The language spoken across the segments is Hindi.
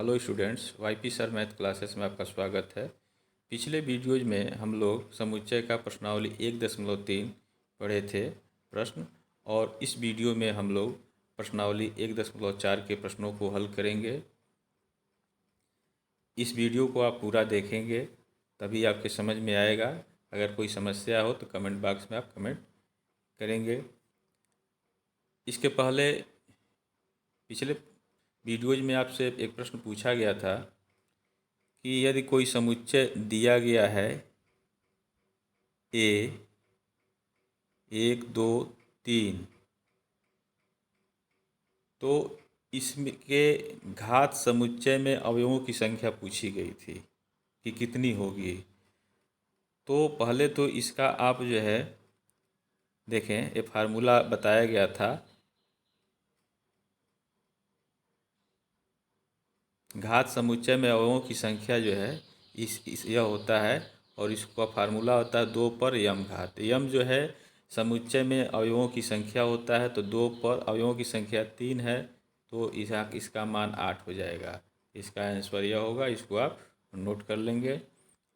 Hello students, YP sir math classes में आपका स्वागत है। पिछले वीडियोज में हम लोग समुच्चय का प्रश्नावली 1.3 पढ़े थे प्रश्न, और इस वीडियो में हम लोग प्रश्नावली 1.4 के प्रश्नों को हल करेंगे। इस वीडियो को आप पूरा देखेंगे तभी आपके समझ में आएगा। अगर कोई समस्या हो तो कमेंट बॉक्स में आप कमेंट करेंगे। इसके पहले पिछले वीडियोज में आपसे एक प्रश्न पूछा गया था कि यदि कोई समुच्चय दिया गया है ए 1 2 3, तो इसमें के घात समुच्चय में अवयवों की संख्या पूछी गई थी कि कितनी होगी। तो पहले तो इसका आप जो है देखें, ये फार्मूला बताया गया था। घात समुच्चय में अवयवों की संख्या जो है इस यह होता है, और इसका फार्मूला होता है 2 पर यम घात। यम जो है समुच्चय में अवयवों की संख्या होता है, तो 2 पर अवयवों की संख्या 3 है, तो इसका मान 8 हो जाएगा। इसका आंसर यह होगा, इसको आप नोट कर लेंगे।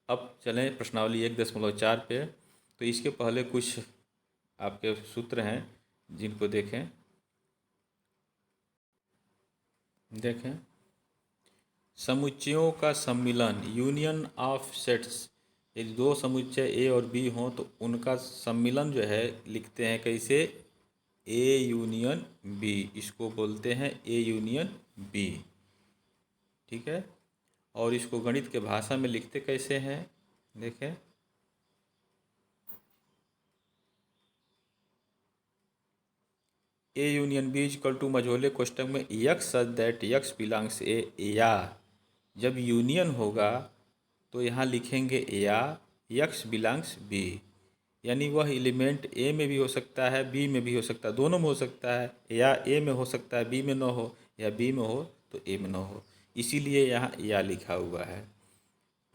अब चलें प्रश्नावली 1.4 पे। तो इसके पहले कुछ आपके सूत्र हैं जिनको देखें। समुच्चयों का सम्मिलन, यूनियन ऑफ सेट्स। यदि दो समुच्चय ए और बी हों तो उनका सम्मिलन जो है लिखते हैं कैसे, ए यूनियन बी। इसको बोलते हैं ए यूनियन बी, ठीक है। और इसको गणित के भाषा में लिखते कैसे हैं, देखें। A union B equal to मझोले कोष्टक में x such that x belongs A, या जब यूनियन होगा तो यहाँ लिखेंगे या यक्स बिलोंग्स बी, यानी वह एलिमेंट ए में भी हो सकता है, बी में भी हो सकता है, दोनों में हो सकता है। या ए में हो सकता है, बी में न हो, या बी में हो तो ए में न हो, इसीलिए यहाँ या लिखा हुआ है।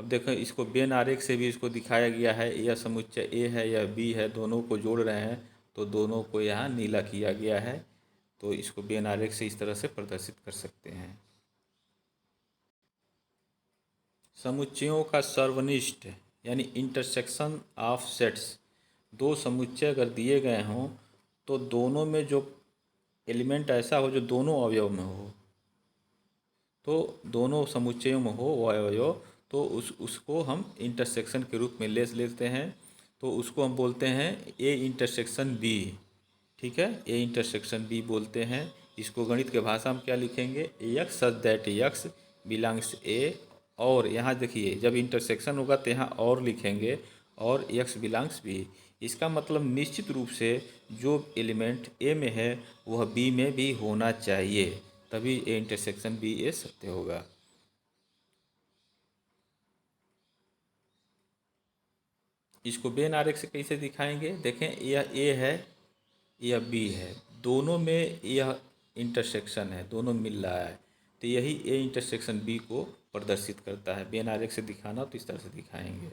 अब देखो, इसको बेन आरेख से भी इसको दिखाया गया है। यह समुच्चय ए है, यह बी है, दोनों को जोड़ रहे हैं तो दोनों को यहाँ नीला किया गया है। तो इसको बेन आरेख से इस तरह से प्रदर्शित कर सकते हैं। समुच्चयों का सर्वनिष्ठ यानी इंटरसेक्शन ऑफ सेट्स। दो समुच्चय अगर दिए गए हों तो दोनों में जो एलिमेंट ऐसा हो जो दोनों अवयव में हो, तो दोनों समुच्चयों में हो वो अवयव, तो उसको हम इंटरसेक्शन के रूप में ले लेते हैं। तो उसको हम बोलते हैं ए इंटरसेक्शन बी, ठीक है। ए इंटरसेक्शन बी बोलते हैं। इसको गणित के भाषा में क्या लिखेंगे, x such that x belongs A. और यहाँ देखिए, जब इंटरसेक्शन होगा तो यहाँ और लिखेंगे, और यक्स बिलोंग्स बी। इसका मतलब निश्चित रूप से जो एलिमेंट ए में है वह बी में भी होना चाहिए, तभी ए इंटरसेक्शन बी ए सत्य होगा। इसको बेन आरेख से कैसे दिखाएंगे, देखें, यह ए है, यह बी है, दोनों में यह इंटरसेक्शन है, दोनों मिल रहा है, तो यही ए इंटरसेक्शन बी को प्रदर्शित करता है। बेन आरेख से दिखाना तो इस तरह से दिखाएंगे।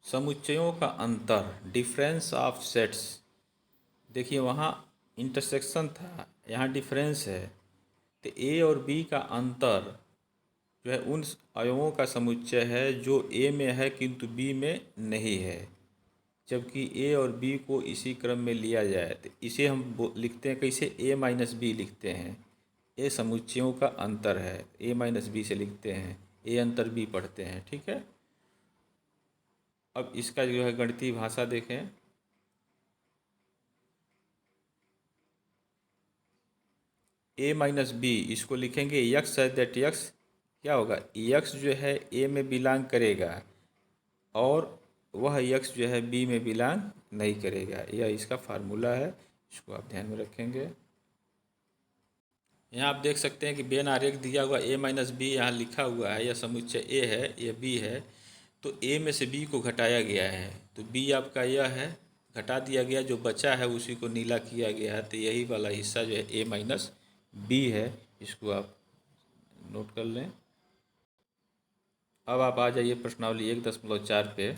समुच्चयों का अंतर, डिफरेंस ऑफ सेट्स। देखिए, वहाँ इंटरसेक्शन था, यहाँ डिफरेंस है, तो ए और बी का अंतर जो है उन अवयवों का समुच्चय है जो ए में है किंतु बी में नहीं है। जबकि ए और बी को इसी क्रम में लिया जाए तो इसे हम लिखते हैं कैसे, ए माइनस बी लिखते हैं। ए समुच्चयों का अंतर है, ए माइनस बी से लिखते हैं, ए अंतर बी पढ़ते हैं, ठीक है। अब इसका जो है गणितीय भाषा देखें। ए माइनस बी, इसको लिखेंगे यक्स सच दैट यक्स, क्या होगा, यक्स जो है ए में बिलोंग करेगा और वह यक्स जो है बी में बिलोंग नहीं करेगा। यह इसका फार्मूला है, इसको आप ध्यान में रखेंगे। यहाँ आप देख सकते हैं कि बेन आरेख दिया हुआ ए माइनस बी यहाँ लिखा हुआ है। यह समुच्चय ए है, यह बी है, तो ए में से बी को घटाया गया है, तो बी आपका यह है, घटा दिया गया, जो बचा है उसी को नीला किया गया है, तो यही वाला हिस्सा जो है ए माइनस बी है। इसको आप नोट कर लें। अब आप आ जाइए प्रश्नावली 1.4 पे।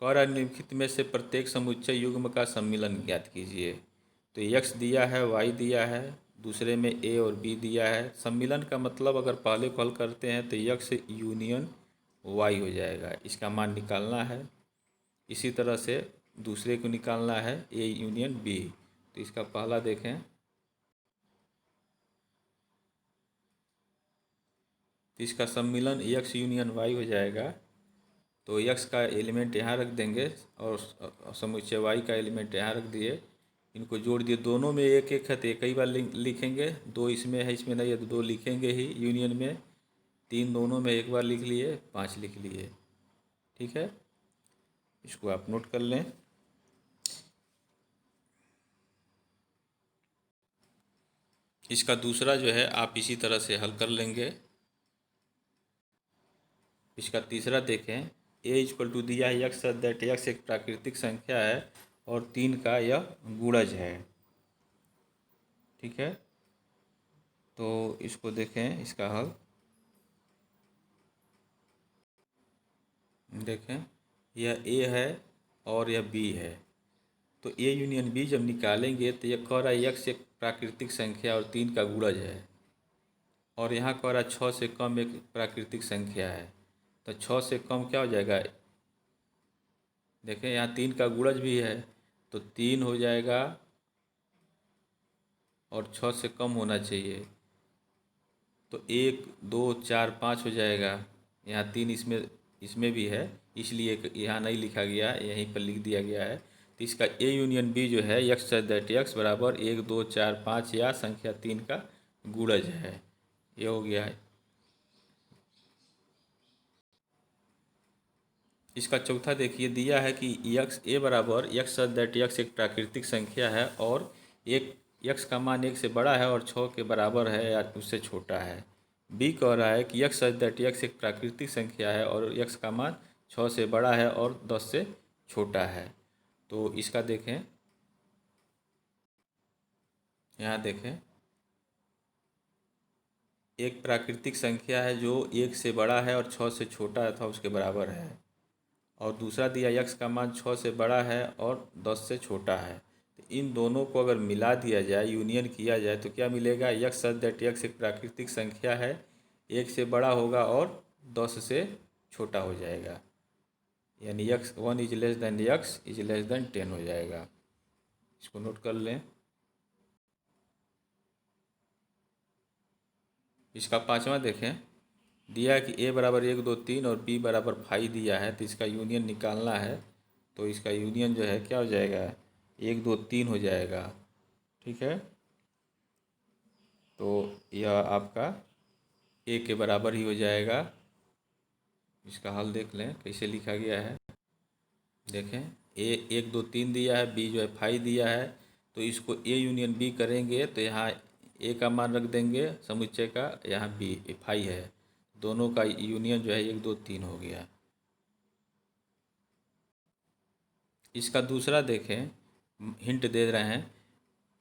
और निम्नलिखित में से प्रत्येक समुच्चय युग्म का सम्मिलन ज्ञात कीजिए। तो यक्स दिया है, वाई दिया है, दूसरे में ए और बी दिया है। सम्मिलन का मतलब अगर पहले को हल करते हैं तो एक्स यूनियन वाई हो जाएगा, इसका मान निकालना है। इसी तरह से दूसरे को निकालना है ए यूनियन बी। तो इसका पहला देखें तो इसका सम्मिलन एक्स यूनियन वाई हो जाएगा। तो एक्स का एलिमेंट यहाँ रख देंगे और समुच्चय वाई का एलिमेंट यहाँ रख दिए, इनको जोड़ दिए। दोनों में एक एक है तो कई बार लिखेंगे, दो इसमें है इसमें नहीं है तो दो लिखेंगे ही यूनियन में, तीन दोनों में एक बार लिख लिए, पाँच लिख लिए। ठीक है, इसको आप नोट कर लें। इसका दूसरा जो है आप इसी तरह से हल कर लेंगे। इसका तीसरा देखें, ए इक्वल टू दिया है एक्स दैट एक्स एक प्राकृतिक संख्या है और 3 का यह गुणज है। ठीक है, तो इसको देखें, इसका हल देखें, यह ए है और यह बी है। तो ए यूनियन बी जब निकालेंगे तो यह कह रहा है एक्स एक प्राकृतिक संख्या और 3 का गुणज है, और यहाँ कह रहा है 6 से कम एक प्राकृतिक संख्या है। तो 6 से कम क्या हो जाएगा, देखें यहाँ 3 का गुणज भी है तो 3 हो जाएगा और 6 से कम होना चाहिए तो 1 2 4 5 हो जाएगा। यहाँ 3 इसमें भी है, इसलिए यहाँ नहीं लिखा गया, यहीं पर लिख दिया गया है। तो इसका ए यूनियन बी जो है एक्स दैट एक्स बराबर 1 2 4 5 या संख्या 3 का गुणज है। ये हो गया है। इसका चौथा देखिए, दिया है कि एक्स ए बराबर एक्स दैट एक्स एक प्राकृतिक संख्या है और एक एक्स का मान 1 से बड़ा है और 6 के बराबर है या उससे छोटा है। बी कह रहा है कि एक्स दैट एक्स एक प्राकृतिक संख्या है और एक्स का मान 6 से बड़ा है और 10 से छोटा है। तो इसका देखें, यहाँ देखें, एक प्राकृतिक संख्या है जो 1 से बड़ा है और 6 से छोटा था उसके बराबर है, और दूसरा दिया यक्स का मान 6 से बड़ा है और 10 से छोटा है। तो इन दोनों को अगर मिला दिया जाए, यूनियन किया जाए तो क्या मिलेगा, यक्स दैट यक्स एक प्राकृतिक संख्या है, 1 से बड़ा होगा और 10 से छोटा हो जाएगा, यानी x 1 is less than x is less than 10 हो जाएगा। इसको नोट कर लें। इसका पाँचवा देखें, दिया है कि ए बराबर 1 2 3 और बी बराबर 5 दिया है, तो इसका यूनियन निकालना है। तो इसका यूनियन जो है क्या हो जाएगा, 1 2 3 हो जाएगा। ठीक है, तो यह आपका ए के बराबर ही हो जाएगा। इसका हल देख लें कैसे लिखा गया है। देखें, ए 1 2 3 दिया है, बी जो है 5 दिया है, तो इसको ए यूनियन बी करेंगे तो यहाँ ए का मान रख देंगे समुच्चय का, यहाँ बी 5 है, दोनों का यूनियन जो है 1 2 3 हो गया। इसका दूसरा देखें, हिंट दे रहे हैं,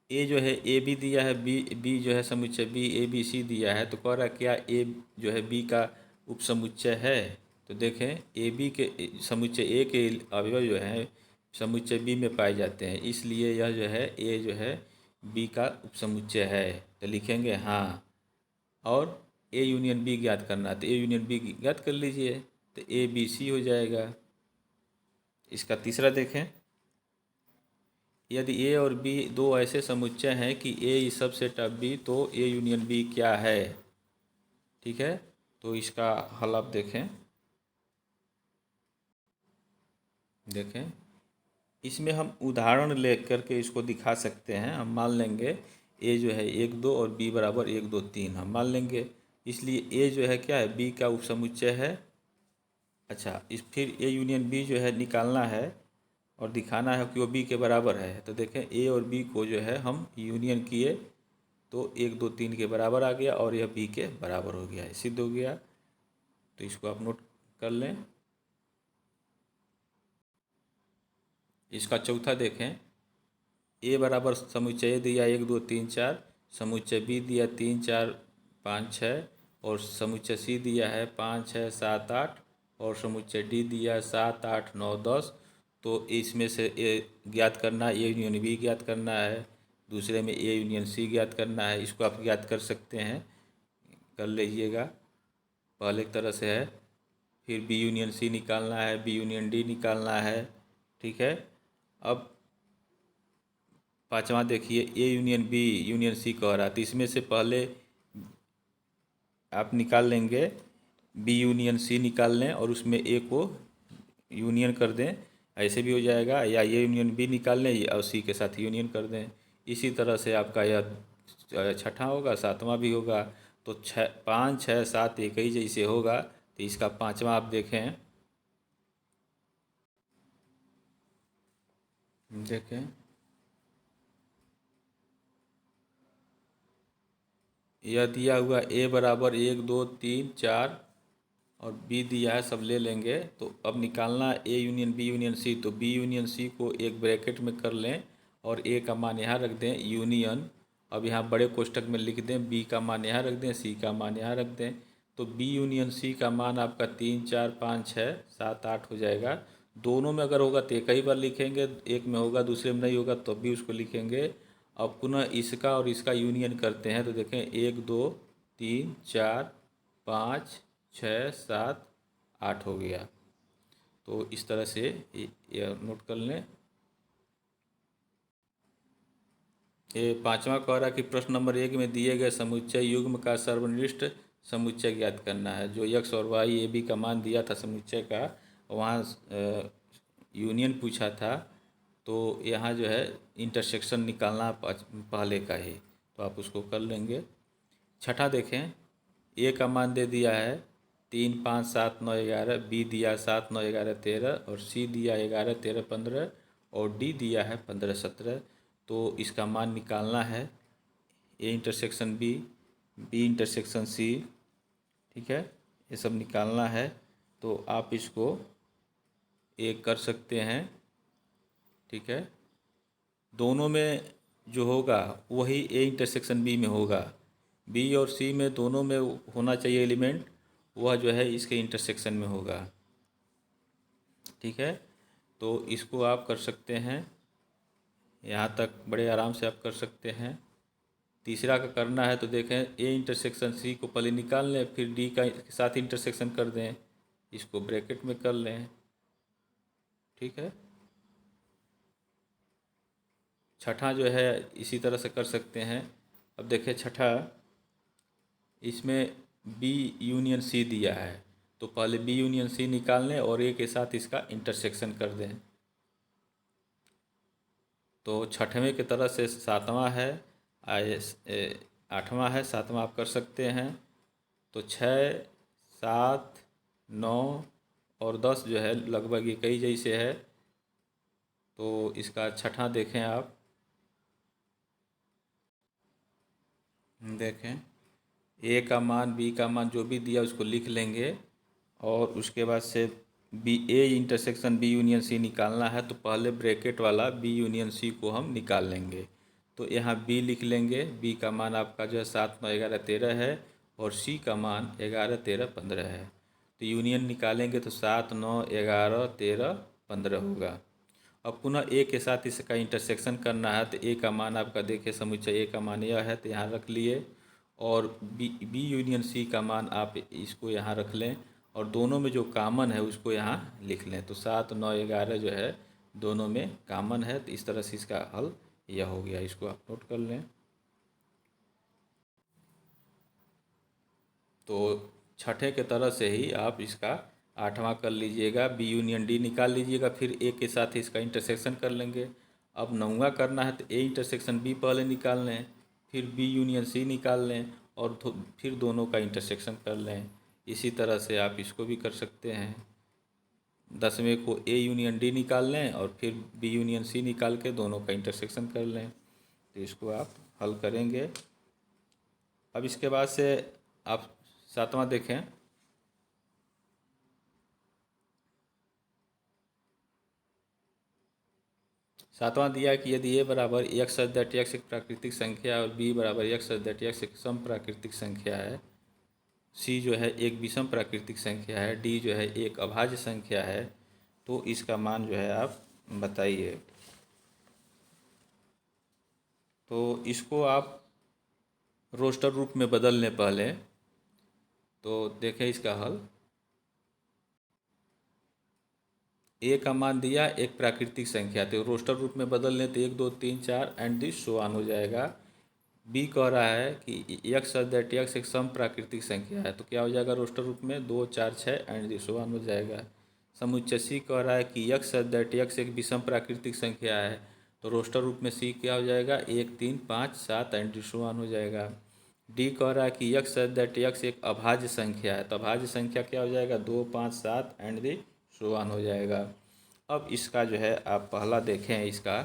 ए जो है ए बी दिया है, बी जो है समुच्चय बी ए बी सी दिया है, तो कह रहा है क्या ए जो है बी का उपसमुच्चय है। तो देखें, ए बी के समुच्चय ए के अवयव जो हैं समुच्चय बी में पाए जाते हैं, इसलिए यह जो है ए जो है बी का उपसमुच्चय है। तो लिखेंगे हाँ, और ए यूनियन बी ज्ञात करना, तो ए यूनियन बी ज्ञात कर लीजिए, तो ए बी सी हो जाएगा। इसका तीसरा देखें, यदि ए और बी दो ऐसे समुच्चय हैं कि ए इज सबसेट ऑफ बी, तो ए यूनियन बी क्या है। ठीक है, तो इसका हल आप देखें। इसमें हम उदाहरण ले करके इसको दिखा सकते हैं। हम मान लेंगे ए जो है 1 2 और बी बराबर 1 2 3 हम मान लेंगे, इसलिए ए जो है क्या है, बी का उपसमुच्चय है। अच्छा, इस फिर ए यूनियन बी जो है निकालना है और दिखाना है कि वो बी के बराबर है। तो देखें, ए और बी को जो है हम यूनियन किए तो 1 2 3 के बराबर आ गया और यह बी के बराबर हो गया, सिद्ध हो गया। तो इसको आप नोट कर लें। इसका चौथा देखें, ए बराबर समुच्चय दिया 1 2 3 4, समुच्चय बी दिया 3 4 5 6, और समुच्चय सी दिया है 5 6 7 8, और समुच्चय डी दिया 7 8 9 10। तो इसमें से ए ज्ञात करना, ए यूनियन बी ज्ञात करना है। दूसरे में ए यूनियन सी ज्ञात करना है। इसको आप ज्ञात कर सकते हैं, कर लीजिएगा। पहले एक तरह से है, फिर बी यूनियन सी निकालना है, बी यूनियन डी निकालना है। ठीक है। अब पांचवा देखिए, A union B union C कह रहा है, तो इसमें से पहले आप निकाल लेंगे, बी यूनियन सी निकाल लें और उसमें ए को यूनियन कर दें, ऐसे भी हो जाएगा। या ए यूनियन बी निकाल लें और सी के साथ यूनियन कर दें। इसी तरह से आपका यह छठा होगा, सातवां भी होगा। तो 6, 5, 6, 7 एक ही जैसे होगा। तो इसका पांचवा आप देखें, यह दिया हुआ ए बराबर 1, 2, 3, 4 और बी दिया है, सब ले लेंगे। तो अब निकालना A union B union C. तो बी यूनियन सी को एक ब्रैकेट में कर लें और ए का मान यहाँ रख दें, यूनियन। अब यहाँ बड़े कोष्ठक में लिख दें, बी का मान यहाँ रख दें, सी का मान यहाँ रख दें। तो बी यूनियन सी का मान आपका 3, 4, 5, 6, 7, 8 हो जाएगा। दोनों में अगर होगा तो एक ही बार लिखेंगे, एक में होगा दूसरे में नहीं होगा तो भी उसको लिखेंगे। अब पुनः इसका और इसका यूनियन करते हैं। तो देखें 1, 2, 3, 4, 5, 6, 7, 8 हो गया। तो इस तरह से यह नोट कर लें। ये पांचवा कह रहा है कि प्रश्न नंबर 1 में दिए गए समुच्चय युग्म का सर्वनिष्ठ समुच्चय ज्ञात करना है। जो x और y ए बी का मान दिया था समुच्चय का, वहाँ यूनियन पूछा था। तो यहाँ जो है इंटरसेक्शन निकालना पहले का ही, तो आप उसको कर लेंगे। छठा देखें, ए का मान दे दिया है 3, 5, 7, 9, 11, बी दिया 7, 9, 11, 13 और सी दिया 11, 13, 15 और डी दिया है 15, 17। तो इसका मान निकालना है, A intersection B, B intersection C. ठीक है, ये सब निकालना है। तो आप इसको एक कर सकते हैं। ठीक है, दोनों में जो होगा वही ए इंटरसेक्शन बी में होगा। बी और सी में दोनों में होना चाहिए एलिमेंट, वह जो है इसके इंटरसेक्शन में होगा। ठीक है, तो इसको आप कर सकते हैं, यहाँ तक बड़े आराम से आप कर सकते हैं। तीसरा का करना है तो देखें, ए इंटरसेक्शन सी को पहले निकाल लें, फिर डी का के साथ इंटरसेक्शन कर दें, इसको ब्रैकेट में कर लें। ठीक है, छठा जो है इसी तरह से कर सकते हैं। अब देखिए छठा, इसमें बी यूनियन सी दिया है, तो पहले बी यूनियन सी निकाल लें और ए के साथ इसका इंटरसेक्शन कर दें। तो छठवें की तरह से सातवां है, आठवां है, सातवां आप कर सकते हैं। तो 6, 7, 9 और 10 जो है लगभग एक ही जैसे है। तो इसका छठा देखें आप, देखें ए का मान बी का मान जो भी दिया उसको लिख लेंगे और उसके बाद से B A intersection B union C निकालना है। तो पहले ब्रैकेट वाला बी यूनियन सी को हम निकाल लेंगे। तो यहाँ बी लिख लेंगे, बी का मान आपका जो है 7, 9, 11, 13 है और सी का मान 11, 13, 15 है। तो यूनियन निकालेंगे तो 7, 9, 11, 13, 15 होगा। अब पुनः ए के साथ इसका इंटरसेक्शन करना है। तो ए का मान आपका देखिए समुच्चय ए का मान यह है, तो यहाँ रख लिए। और बी यूनियन सी का मान आप इसको यहाँ रख लें और दोनों में जो कामन है उसको यहाँ लिख लें। तो 7, 9, 11 जो है दोनों में कामन है। तो इस तरह से इसका हल यह हो गया, इसको आप नोट कर लें। तो छठे के तरह से ही आप इसका आठवां कर लीजिएगा, बी यूनियन डी निकाल लीजिएगा, फिर ए के साथ इसका इंटरसेक्शन कर लेंगे। अब नौवां करना है तो ए इंटरसेक्शन बी पहले निकाल लें, फिर बी यूनियन सी निकाल लें और फिर दोनों का इंटरसेक्शन कर लें। इसी तरह से आप इसको भी कर सकते हैं। 10वें को ए यूनियन डी निकाल लें और फिर बी यूनियन सी निकाल के दोनों का इंटरसेक्शन कर लें। तो इसको आप हल करेंगे। अब इसके बाद से आप सातवां देखें, सातवां दिया कि यदि ए बराबर x सच दैट x एक प्राकृतिक संख्या और b बराबर x सच दैट x एक सम प्राकृतिक संख्या है, c जो है एक विषम प्राकृतिक संख्या है, d जो है एक अभाज्य संख्या है, तो इसका मान जो है आप बताइए। तो इसको आप रोस्टर रूप में बदल लें पहले। तो देखें इसका हल। ए का मान दिया एक प्राकृतिक संख्या, तो रोस्टर रूप में बदल लें तो 1 2 3 4 एंड दिस सो ऑन हो जाएगा। बी कह रहा है कि यक्स दैट यक्स एक सम प्राकृतिक संख्या है, तो क्या हो जाएगा रोस्टर रूप में 2 4 6 एंड दिस सो ऑन हो जाएगा। समुच्चय सी कह रहा है कि यक्स दैट यक्स एक विषम प्राकृतिक संख्या है, तो रोस्टर रूप में सी क्या हो जाएगा 1 3 5 7 एंड दिस सो ऑन हो जाएगा। डी कह रहा है कि यक्स दैट यक्स एक अभाज्य संख्या है, तो अभाज्य संख्या क्या हो जाएगा 2 5 7 एंड दी सो ऑन हो जाएगा। अब इसका जो है आप पहला देखें, इसका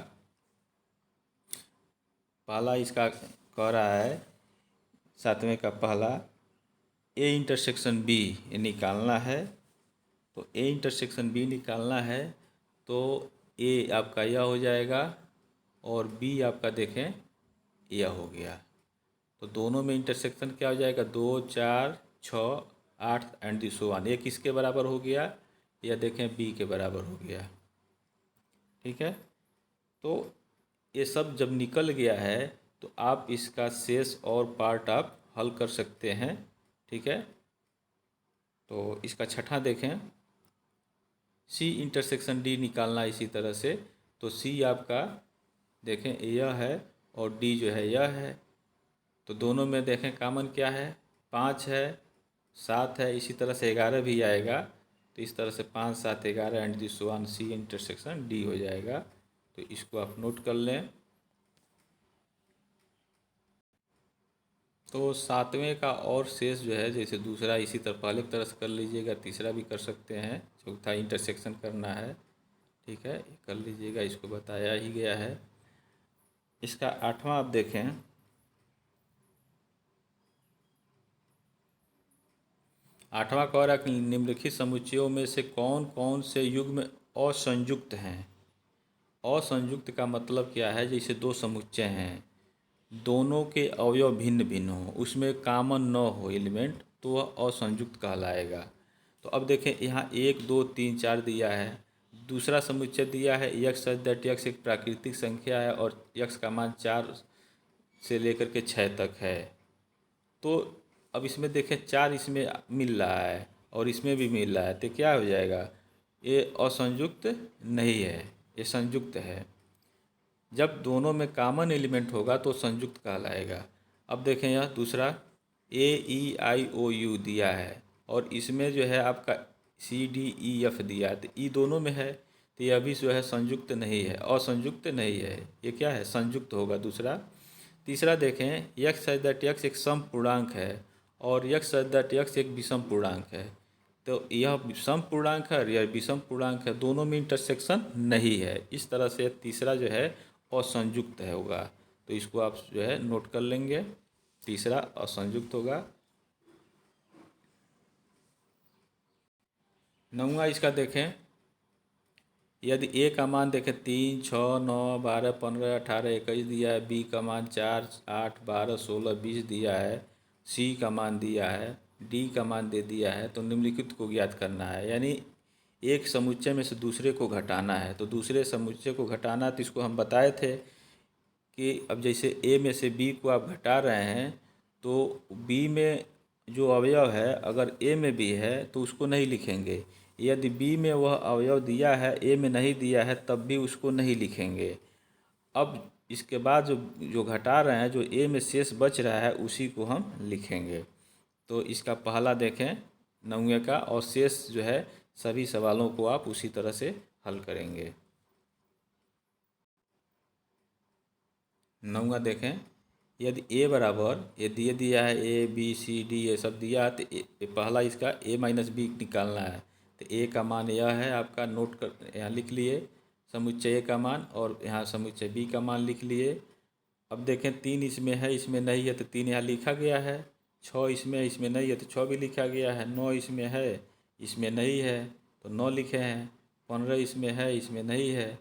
पहला इसका कह रहा है 7वें का पहला ए इंटरसेक्शन बी निकालना है। तो ए इंटरसेक्शन बी निकालना है तो ए आपका यह हो जाएगा और बी आपका देखें यह हो गया। तो दोनों में इंटरसेक्शन क्या हो जाएगा 2 4 6 8 एंड दी सो ऑन। ये किसके बराबर हो गया, या देखें बी के बराबर हो गया। ठीक है, तो ये सब जब निकल गया है तो आप इसका शेष और पार्ट आप हल कर सकते हैं। ठीक है, तो इसका छठा देखें, सी इंटरसेक्शन डी निकालना इसी तरह से। तो सी आपका देखें यह है और डी जो है यह है, तो दोनों में देखें कॉमन क्या है 5 है 7 है, इसी तरह से 11 भी आएगा। तो इस तरह से 5 7 11 and this one C intersection D हो जाएगा। तो इसको आप नोट कर लें। तो 7वें का और शेष जो है जैसे दूसरा इसी तरह पहले की तरह से कर लीजिएगा, तीसरा भी कर सकते हैं, चौथा इंटरसेक्शन करना है। ठीक है, ये कर लीजिएगा, इसको बताया ही गया है। इसका 8वां आप देखें, 8वां कह रहा है कि निम्नलिखित समुच्चयों में से कौन कौन से युग्म असंयुक्त हैं। असंयुक्त का मतलब क्या है, जैसे दो समुच्चय हैं, दोनों के अवयव भिन्न भिन्न हो, उसमें कॉमन न हो एलिमेंट, तो वह असंयुक्त कहलाएगा। तो अब देखें यहाँ 1 2 3 4 दिया है, दूसरा समुच्चय दिया है यक्स दैट यक्स एक प्राकृतिक संख्या है और यक्स का मान 4 से लेकर के 6 तक है। तो अब इसमें देखें 4 इसमें मिल रहा है और इसमें भी मिल रहा है, तो क्या हो जाएगा, ये असंयुक्त नहीं है, ये संयुक्त है। जब दोनों में कॉमन एलिमेंट होगा तो संयुक्त कहलाएगा। अब देखें यह दूसरा ए ई आई ओ यू दिया है और इसमें जो है आपका सी डी ई एफ दिया है, तो ई दोनों में है, तो यह भी जो है संयुक्त नहीं है, असंयुक्त नहीं है, ये क्या है संयुक्त होगा दूसरा। तीसरा देखें यक्स दैट यक्स एक सम पूर्णांक है और यक्स दैट यक्स एक विषम पूर्णांक है, तो यह सम पूर्णांक है और यह विषम पूर्णांक है, दोनों में इंटरसेक्शन नहीं है। इस तरह से तीसरा जो है असंयुक्त है होगा, तो इसको आप जो है नोट कर लेंगे, तीसरा असंयुक्त होगा। 9वां इसका देखें, यदि ए का मान देखें 3 6 9 12 15 18 21 दिया है, बी का मान 4 8 12 16 20 दिया है, सी का मान दिया है, डी का मान दे दिया है, तो निम्नलिखित को ज्ञात करना है। यानी एक समुच्चय में से दूसरे को घटाना है, तो दूसरे समुच्चय को घटाना, तो इसको हम बताए थे कि अब जैसे ए में से बी को आप घटा रहे हैं तो बी में जो अवयव है अगर ए में भी है तो उसको नहीं लिखेंगे, यदि बी में वह अवयव दिया है ए में नहीं दिया है तब भी उसको नहीं लिखेंगे। अब इसके बाद जो जो घटा रहे हैं, जो ए में शेष बच रहा है उसी को हम लिखेंगे। तो इसका पहला देखें 9वें का, और शेष जो है सभी सवालों को आप उसी तरह से हल करेंगे। 9वां देखें, यदि ए बराबर ये दिया है ए बी सी डी ये सब दिया है, तो पहला इसका ए माइनस बी निकालना है। तो ए का मान यह है आपका, नोट कर यहाँ लिख लिए समुच्चय ए का मान, और यहाँ समुच्चय बी का मान लिख लिए। अब देखें 3 इसमें है इसमें नहीं है, तो 3 यहाँ लिखा गया है, 6 इसमें इसमें नहीं है तो 6 भी लिखा गया है, 9 इसमें है इसमें नहीं है तो 9 लिखे हैं, 15 इसमें है इसमें नहीं है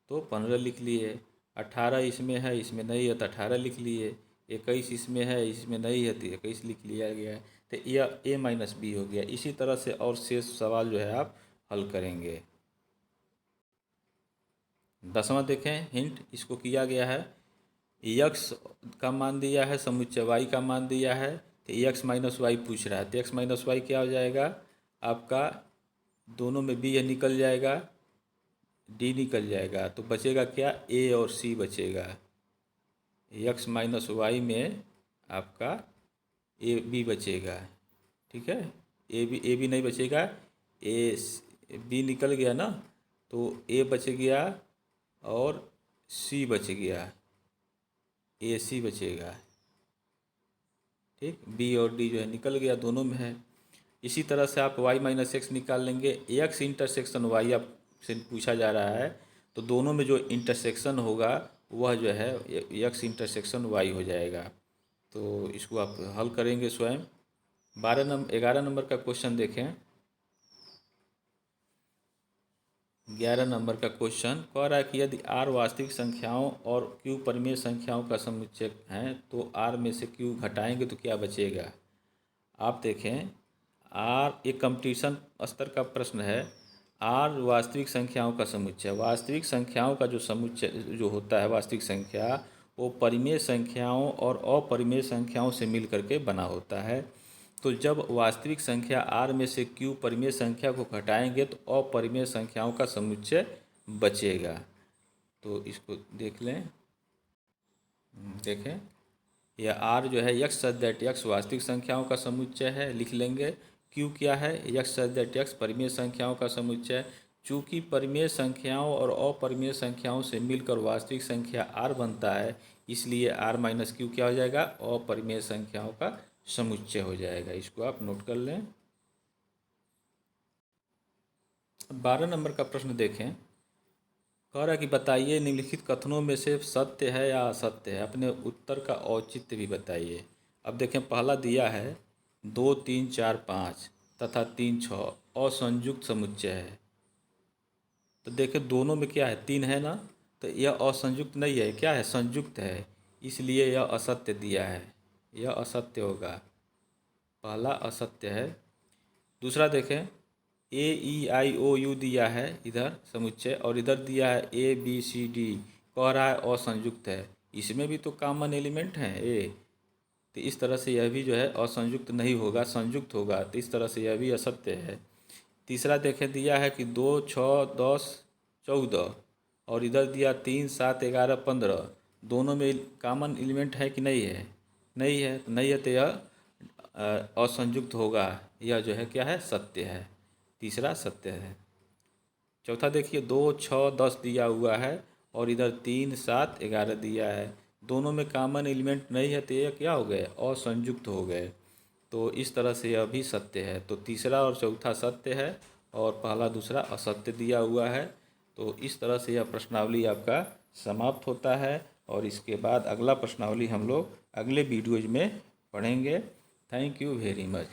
तो 15 लिख लिए, 18 इसमें है इसमें नहीं है तो 18 लिख लिए, 21 इसमें है इसमें नहीं है तो 21 लिख लिया गया है। तो यह ए माइनस बी हो गया। इसी तरह से और शेष सवाल जो है आप हल करेंगे। 10वां देखें हिंट, इसको किया गया है यक्स का मान दिया है, समुच्चय वाई का मान दिया है, तो एक्स माइनस वाई पूछ रहा है, तो एक्स माइनस वाई क्या हो जाएगा आपका, दोनों में बी निकल जाएगा, डी निकल जाएगा, तो बचेगा क्या, ए और सी बचेगा। एक्स माइनस वाई में आपका ए बी बचेगा, ठीक है। ए बी नहीं बचेगा, ए बी निकल गया ना, तो ए बच गया और सी बच गया, ए सी बचेगा, ठीक। बी और डी जो है निकल गया, दोनों में है। इसी तरह से आप y माइनस एक्स निकाल लेंगे, एक्स इंटरसेक्शन वाई आपसे पूछा जा रहा है, तो दोनों में जो इंटरसेक्शन होगा वह जो है एक्स इंटरसेक्शन वाई हो जाएगा। तो इसको आप हल करेंगे स्वयं। 11 नंबर का क्वेश्चन देखें। 11 नंबर का क्वेश्चन कह रहा है कि यदि r वास्तविक संख्याओं और q परिमेय संख्याओं का समुच्चय है तो r में से q घटाएंगे तो क्या बचेगा। आप देखें, r एक कंपटीशन स्तर का प्रश्न है। r वास्तविक संख्याओं का समुच्चय, वास्तविक संख्याओं का जो समुच्चय जो होता है वास्तविक संख्या, वो परिमेय संख्याओं और अपरिमेय संख्याओं से मिल करके बना होता है। तो जब वास्तविक संख्या r में से q परिमेय संख्या को घटाएंगे तो अपरिमेय संख्याओं का समुच्चय बचेगा। तो इसको देख लें, देखें, यह r जो है x सच दैट x वास्तविक संख्याओं का समुच्चय है, लिख लेंगे। q क्या है, x सच दैट x परिमेय संख्याओं का समुच्चय। चूँकि परिमेय संख्याओं और अपरिमेय संख्याओं से मिलकर वास्तविक संख्या r बनता है, इसलिए r माइनस क्यू क्या हो जाएगा, अपरिमेय संख्याओं का समुच्चय हो जाएगा। इसको आप नोट कर लें। 12 नंबर का प्रश्न देखें। कह रहा है कि बताइए निम्नलिखित कथनों में से सत्य है या असत्य है, अपने उत्तर का औचित्य भी बताइए। अब देखें, पहला दिया है 2 3 4 5 तथा 3 6 असंयुक्त समुच्चय है। तो देखें दोनों में क्या है, 3 है ना, तो यह असंयुक्त नहीं है, क्या है, संयुक्त है, इसलिए यह असत्य दिया है, यह असत्य होगा, पहला असत्य है। दूसरा देखें, ए ई आई ओ यू दिया है इधर समुच्चय, और इधर दिया है ए बी सी डी, कह रहा है असंयुक्त है, इसमें भी तो कॉमन एलिमेंट हैं ए, तो इस तरह से यह भी जो है असंयुक्त नहीं होगा, संयुक्त होगा, तो इस तरह से यह भी असत्य है। तीसरा देखें, दिया है कि 2 6 10 14 और इधर दिया 3 7 11 15, दोनों में कॉमन एलिमेंट है कि नहीं है, नहीं है, तो नहीं है तो यह असंयुक्त होगा, यह जो है क्या है, सत्य है, तीसरा सत्य है। चौथा देखिए, 2 6 10 दिया हुआ है और इधर 3 7 11 दिया है, दोनों में कॉमन एलिमेंट नहीं है, तो ये क्या हो गए, असंयुक्त हो गए, तो इस तरह से यह भी सत्य है। तो तीसरा और चौथा सत्य है और पहला दूसरा असत्य दिया हुआ है। तो इस तरह से यह प्रश्नावली आपका समाप्त होता है और इसके बाद अगला प्रश्नावली हम लोग अगले वीडियोज में पढ़ेंगे। Thank you very much.